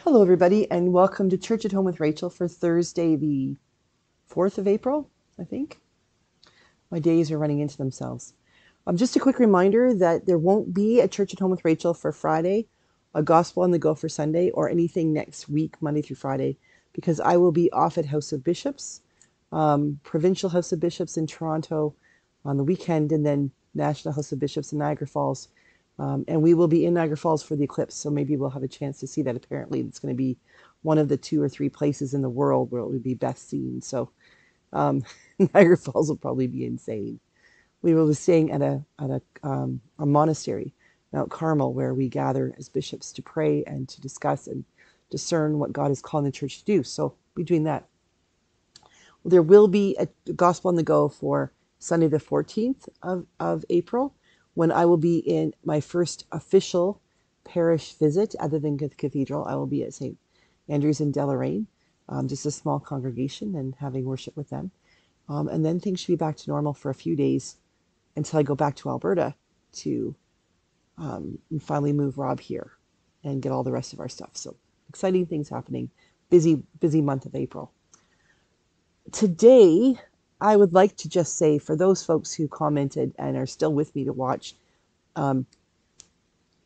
Hello, everybody, and welcome to Church at Home with Rachel for Thursday, the 4th of April, I think. My days are running into themselves. Just a quick reminder that there won't be a Church at Home with Rachel for Friday, a Gospel on the Go for Sunday, or anything next week, Monday through Friday, because I will be off at House of Bishops, Provincial House of Bishops in Toronto on the weekend, and then National House of Bishops in Niagara Falls. And we will be in Niagara Falls for the eclipse, so maybe we'll have a chance to see that. Apparently, it's going to be one of the 2 or 3 places in the world where it would be best seen. So Niagara Falls will probably be insane. We will be staying at a monastery, Mount Carmel, where we gather as bishops to pray and to discuss and discern what God is calling the church to do. So between that, there will be a Gospel on the Go for Sunday the 14th of April, when I will be in my first official parish visit other than the cathedral. I will be at St. Andrew's in Deloraine, just a small congregation, and having worship with them. And then things should be back to normal for a few days until I go back to Alberta to finally move Rob here and get all the rest of our stuff. So exciting things happening. Busy month of April. Today, I would like to just say, for those folks who commented and are still with me to watch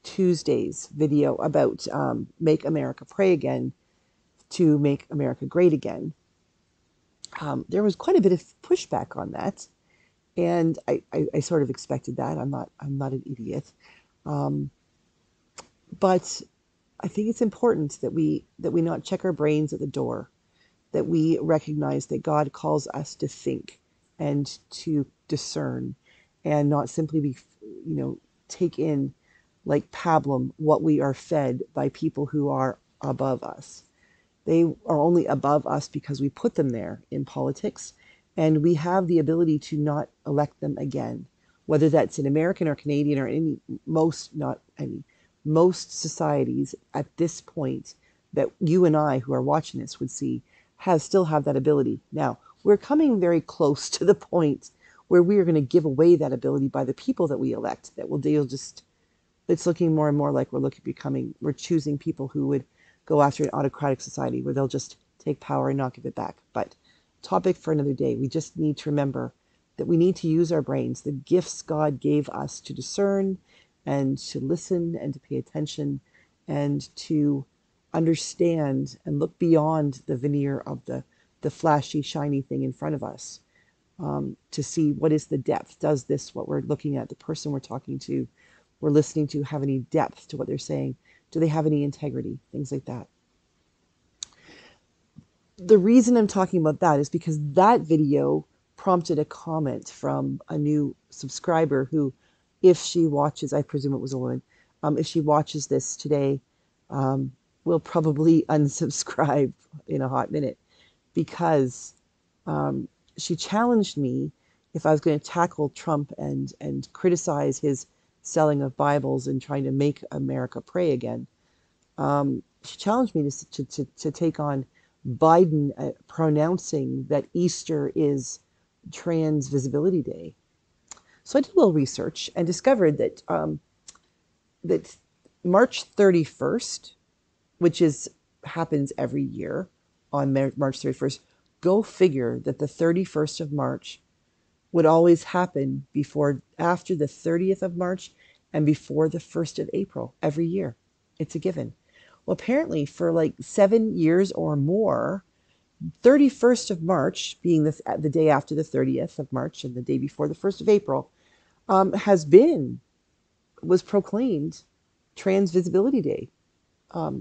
Tuesday's video about Make America Pray Again to Make America Great Again, there was quite a bit of pushback on that, and I sort of expected that. I'm not an idiot, but I think it's important that we not check our brains at the door, that we recognize that God calls us to think and to discern, and not simply be, take in like pablum what we are fed by people who are above us. They are only above us because we put them there in politics, and we have the ability to not elect them again, whether that's in American or Canadian or most societies at this point that you and I who are watching this would see still have that ability. Now, we're coming very close to the point where we are going to give away that ability by the people that we elect. It's looking more and more like we're choosing people who would go after an autocratic society where they'll just take power and not give it back. But topic for another day. We just need to remember that we need to use our brains, the gifts God gave us to discern and to listen and to pay attention and to understand and look beyond the veneer of the flashy, shiny thing in front of us, to see what is the depth. Does this, what we're looking at, the person we're talking to, we're listening to, have any depth to what they're saying? Do they have any integrity? Things like that. The reason I'm talking about that is because that video prompted a comment from a new subscriber who, if she watches, I presume it was a woman, if she watches this today, will probably unsubscribe in a hot minute, because she challenged me if I was going to tackle Trump and criticize his selling of Bibles and trying to make America pray again. She challenged me to take on Biden pronouncing that Easter is TransVisibility Day. So I did a little research and discovered that that March 31st, which happens every year on March 31st, go figure that the 31st of March would always happen after the 30th of March and before the 1st of April every year. It's a given. Well, apparently for like 7 years or more, 31st of March, being the day after the 30th of March and the day before the 1st of April, was proclaimed TransVisibility Day. I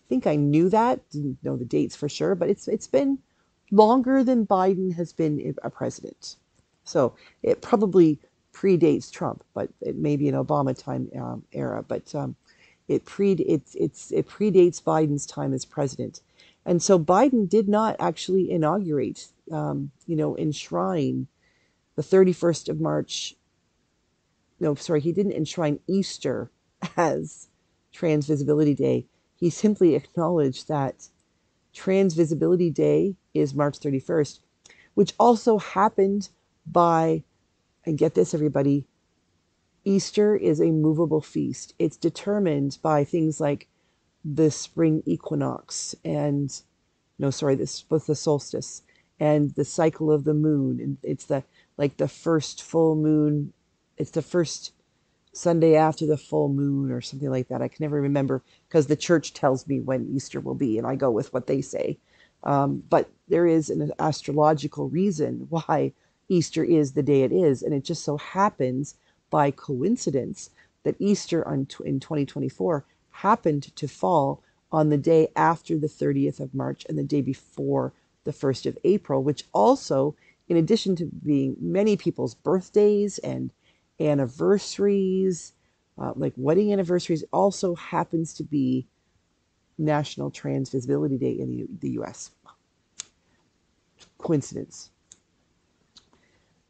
think I knew that, didn't know the dates for sure, but it's been longer than Biden has been a president. So it probably predates Trump, but it may be an Obama time era. But it predates Biden's time as president, and so Biden did not actually enshrine the 31st of March. No, sorry, he didn't enshrine Easter as TransVisibility Day. He simply acknowledged that TransVisibility Day is March 31st, which also happened by, and get this, everybody, Easter is a movable feast. It's determined by things like the spring equinox and no, sorry, this was the solstice and the cycle of the moon. And it's the like the first full moon. It's the first Sunday after the full moon or something like that. I can never remember because the church tells me when Easter will be, and I go with what they say. But there is an astrological reason why Easter is the day it is, and it just so happens by coincidence that Easter in 2024 happened to fall on the day after the 30th of March and the day before the 1st of April, which also, in addition to being many people's birthdays and anniversaries, like wedding anniversaries, also happens to be National TransVisibility Day in the US. Coincidence.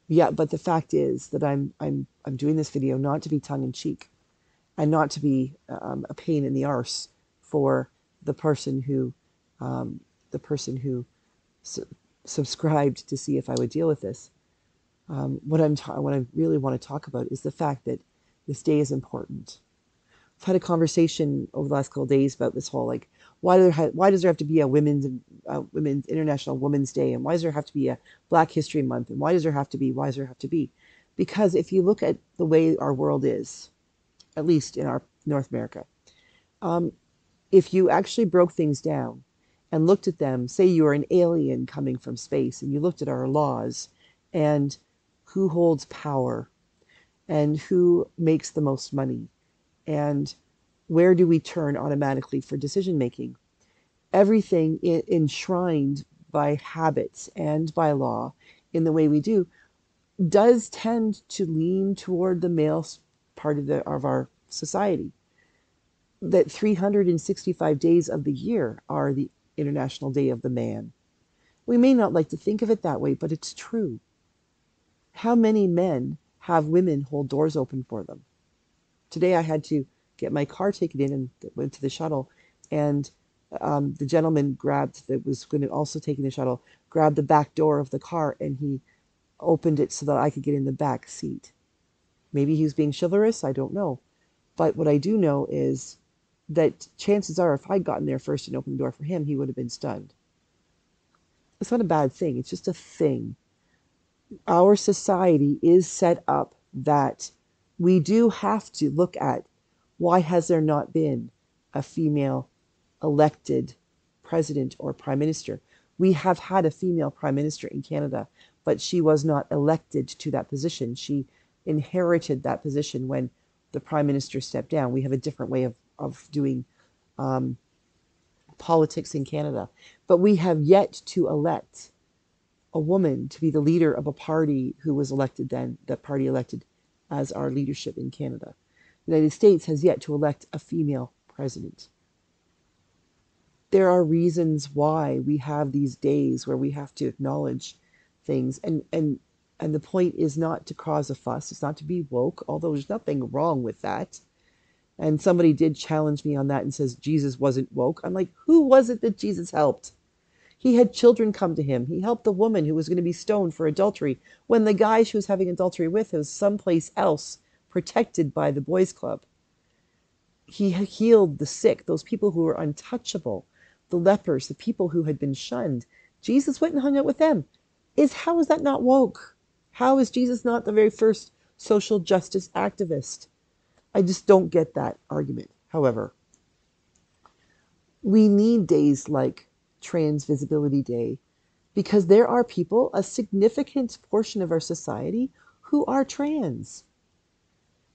Yeah, but the fact is that I'm doing this video not to be tongue in cheek and not to be a pain in the arse for the person who um, subscribed to see if I would deal with this. What I really want to talk about is the fact that this day is important. I've had a conversation over the last couple of days about this whole like why does there have to be a women's International Women's Day, and why does there have to be a Black History Month, and why does there have to be? Because if you look at the way our world is, at least in our North America, um, if you actually broke things down and looked at them, say you were an alien coming from space, and you looked at our laws and who holds power and who makes the most money and where do we turn automatically for decision making? Everything enshrined by habits and by law in the way we do does tend to lean toward the male part of our society. That 365 days of the year are the International Day of the Man. We may not like to think of it that way, but it's true. How many men have women hold doors open for them? Today I had to get my car taken in and went to the shuttle, and the gentleman that was going to also take in the shuttle grabbed the back door of the car and he opened it so that I could get in the back seat. Maybe he was being chivalrous, I don't know. But what I do know is that chances are if I'd gotten there first and opened the door for him, he would have been stunned. It's not a bad thing, it's just a thing. Our society is set up that we do have to look at why has there not been a female elected president or prime minister. We have had a female prime minister in Canada, but she was not elected to that position. She inherited that position when the prime minister stepped down. We have a different way of doing politics in Canada. But we have yet to elect a woman to be the leader of a party who was elected then, that party elected as our leadership in Canada. The United States has yet to elect a female president. There are reasons why we have these days where we have to acknowledge things, and the point is not to cause a fuss. It's not to be woke, although there's nothing wrong with that. And somebody did challenge me on that and says Jesus wasn't woke. I'm like, who was it that Jesus helped? He had children come to him. He helped the woman who was going to be stoned for adultery when the guy she was having adultery with was someplace else, protected by the boys' club. He healed the sick, those people who were untouchable, the lepers, the people who had been shunned. Jesus went and hung out with them. How is that not woke? How is Jesus not the very first social justice activist? I just don't get that argument. However, we need days like TransVisibility Day because there are people, a significant portion of our society, who are trans.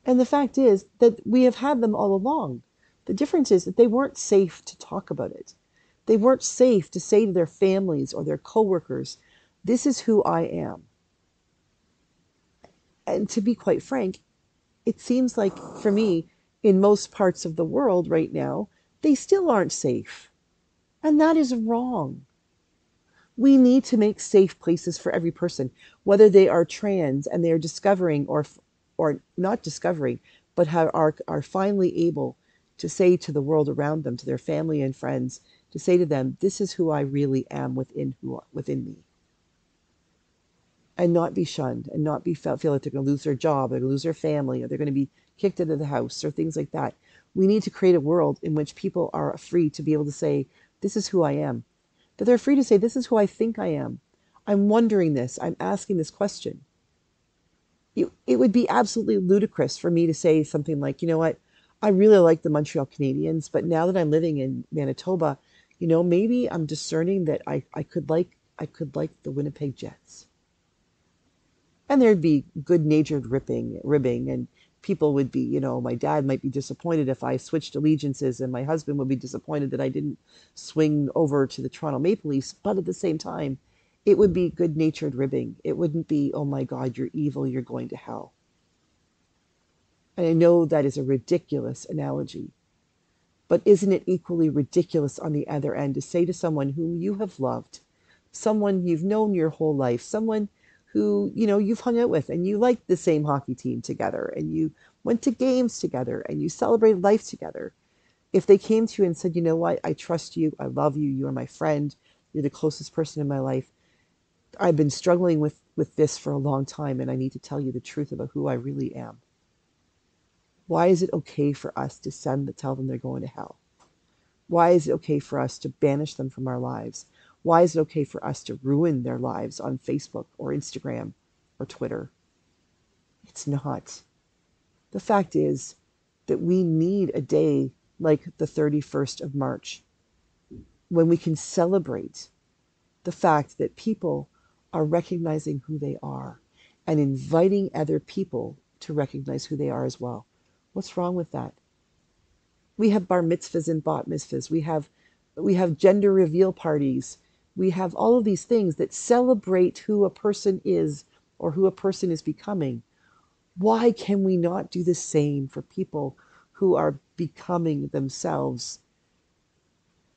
And the fact is that we have had them all along. The difference is that they weren't safe to talk about it. They weren't safe to say to their families or their coworkers, this is who I am. And to be quite frank, it seems like, for me, in most parts of the world right now, they still aren't safe. And that is wrong. We need to make safe places for every person, whether they are trans and they are discovering or not discovering, but are finally able to say to the world around them, to their family and friends, to say to them, this is who I really am within me. And not be shunned and not feel like they're going to lose their job, or they're going to lose their family, or they're going to be kicked out of the house, or things like that. We need to create a world in which people are free to be able to say, this is who I am. That they're free to say, this is who I think I am. I'm wondering this. I'm asking this question. It would be absolutely ludicrous for me to say something like, you know what, I really like the Montreal Canadiens, but now that I'm living in Manitoba, maybe I'm discerning that I could like the Winnipeg Jets. And there'd be good-natured ribbing, and people would be, my dad might be disappointed if I switched allegiances, and my husband would be disappointed that I didn't swing over to the Toronto Maple Leafs. But at the same time, it would be good-natured ribbing. It wouldn't be, oh my God, you're evil, you're going to hell. And I know that is a ridiculous analogy, but isn't it equally ridiculous on the other end to say to someone whom you have loved, someone you've known your whole life, someone who, you've hung out with and you liked the same hockey team together and you went to games together and you celebrated life together. If they came to you and said, you know what, I trust you, I love you, you are my friend, you're the closest person in my life. I've been struggling with this for a long time and I need to tell you the truth about who I really am. Why is it okay for us to tell them they're going to hell? Why is it okay for us to banish them from our lives? Why is it okay for us to ruin their lives on Facebook or Instagram or Twitter? It's not. The fact is that we need a day like the 31st of March when we can celebrate the fact that people are recognizing who they are and inviting other people to recognize who they are as well. What's wrong with that? We have bar mitzvahs and bat mitzvahs. We have gender reveal parties. We have all of these things that celebrate who a person is or who a person is becoming. Why can we not do the same for people who are becoming themselves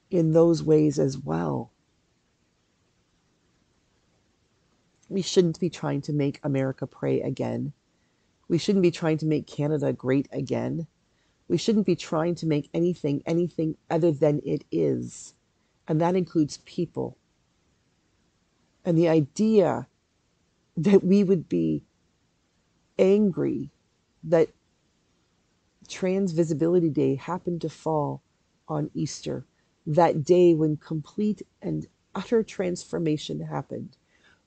in those ways as well? We shouldn't be trying to make America pray again. We shouldn't be trying to make Canada great again. We shouldn't be trying to make anything other than it is. And that includes people. And the idea that we would be angry that TransVisibility Day happened to fall on Easter, that day when complete and utter transformation happened,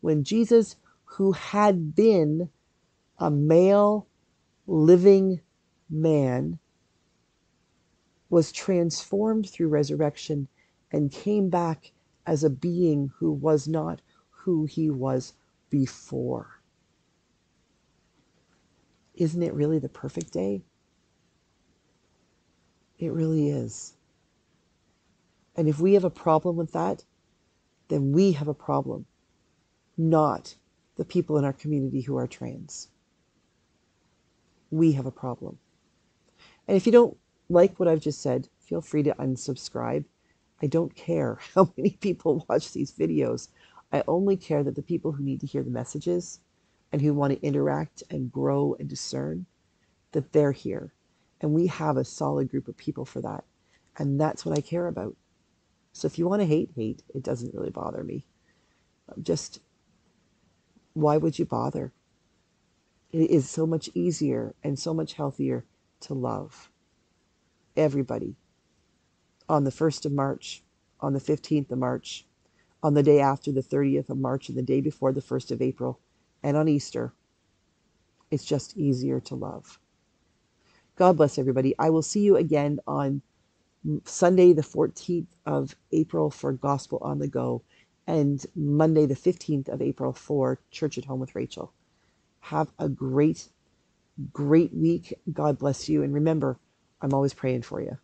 when Jesus, who had been a male living man, was transformed through resurrection and came back as a being who was not who he was before. Isn't it really the perfect day? It really is. And if we have a problem with that, then we have a problem, not the people in our community who are trans. We have a problem. And if you don't like what I've just said, feel free to unsubscribe. I don't care how many people watch these videos. I only care that the people who need to hear the messages and who want to interact and grow and discern, that they're here. And we have a solid group of people for that. And that's what I care about. So if you want to hate, it doesn't really bother me. Just, why would you bother? It is so much easier and so much healthier to love everybody on the 1st of March, on the 15th of March, on the day after the 30th of March, and the day before the 1st of April, and on Easter. It's just easier to love. God bless everybody. I will see you again on Sunday, the 14th of April for Gospel on the Go, and Monday, the 15th of April for Church at Home with Rachel. Have a great, great week. God bless you. And remember, I'm always praying for you.